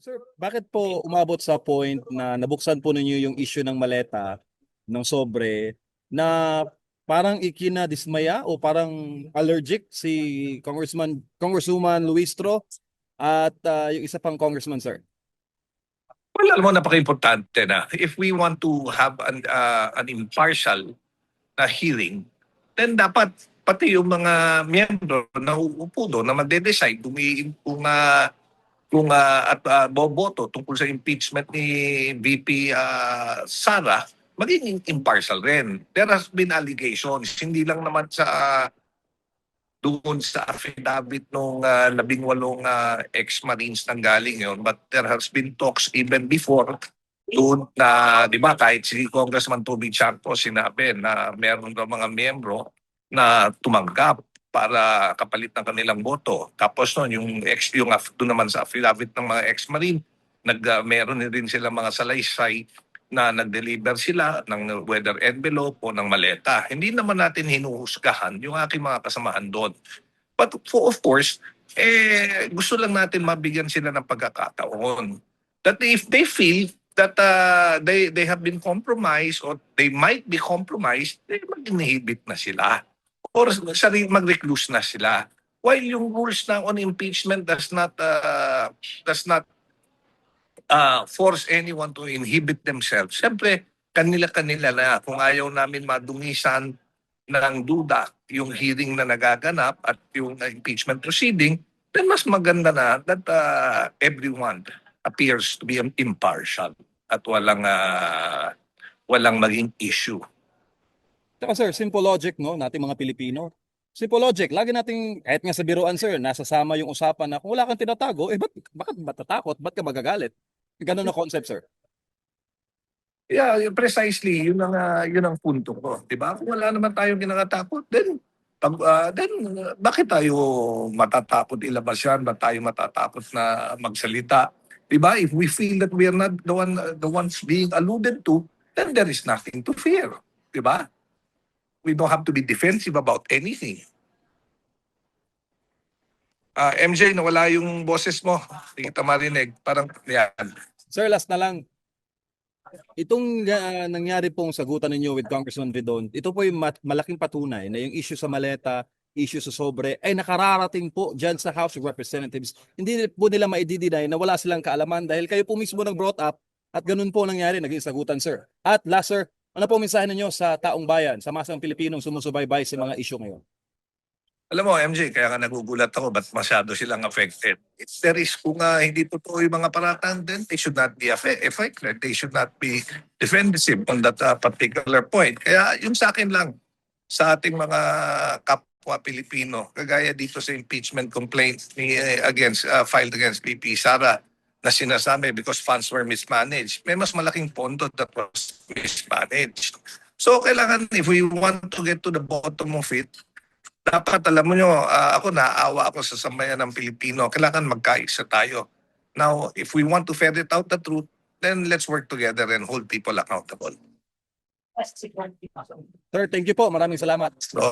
Sir, bakit po umabot sa point na nabuksan po ninyo yung issue ng maleta ng sobre na parang ikinadismaya o parang allergic si Congresswoman Luistro at yung isa pang congressman, sir? Well, alam mo, napaka-importante na if we want to have an impartial na hearing, then dapat pati yung mga miyembro na uupo doon na magde-decide kung boboto tungkol sa impeachment ni VP Sara, magiging impartial rin. There has been allegations, hindi lang naman doon sa affidavit nung 18 ex-Marines nang galing yon, but there has been talks even before doon na, di ba, kahit si Congressman Toby Chanco sinabi na meron daw mga miyembro na tumanggap para kapalit ng kanilang boto. Tapos noon, doon naman sa affidavit ng mga ex-Marine, meron rin sila mga salaysay na nag-deliver sila ng whether envelope o ng maleta. Hindi naman natin hinuhusgahan yung aking mga kasamahan doon. But of course, gusto lang natin mabigyan sila ng pagkakataon. That if they feel that they have been compromised or they might be compromised, mag-inhibit na sila or mag-recluse na sila. While yung rules na on impeachment does not force anyone to inhibit themselves. Siyempre, kanila-kanila na. Kung ayaw namin madungisan ng duda yung hearing na nagaganap at yung impeachment proceeding, then mas maganda na that everyone appears to be impartial at walang maging issue. Saka sir, simple logic no, nating mga Pilipino. Simple logic, lagi nating, kahit nga sa biruan sir, nasasama yung usapan na kung wala kang tinatago, bakit matatakot? Ba't ka magagalit? Ganun na concept, sir. Yeah, precisely. Yun ang punto ko. Diba? Kung wala naman tayong kinakatakot, then bakit tayo matatakot ilabas yan? Ba't tayo matatakot na magsalita? Diba? If we feel that we are not the ones being alluded to, then there is nothing to fear. Diba? We don't have to be defensive about anything. MJ, nawala yung boses mo. Hindi kita marinig. Parang yan. Sir, last na lang. Itong nangyari pong sagutan ninyo with Congressman Vidon, ito po yung malaking patunay na yung issue sa maleta, issue sa sobre, ay nakararating po dyan sa House of Representatives. Hindi po nila maididinay na wala silang kaalaman dahil kayo po mismo nag-brought up at ganun po nangyari, naging sagutan, sir. At last, sir, ano po mensahe ninyo sa taong bayan, sa masang Pilipinong sumusubaybay sa mga issue ngayon? Alam mo, MJ, kaya nga nagugulat ako ba't masyado silang affected. If there is, kung hindi totoo yung mga paratang, then they should not be affected. They should not be defensive on that particular point. Kaya yung sa akin lang, sa ating mga kapwa Pilipino, kagaya dito sa impeachment complaint filed against VP Sara na sinasabi because funds were mismanaged, may mas malaking pondo that was mismanaged. So kailangan, if we want to get to the bottom of it, dapat alam mo nyo, ako naaawa ako sa sambayan ng Pilipino. Kailangan magkaisa tayo. Now, if we want to ferret out the truth, then let's work together and hold people accountable. Sir, thank you po. Maraming salamat. So,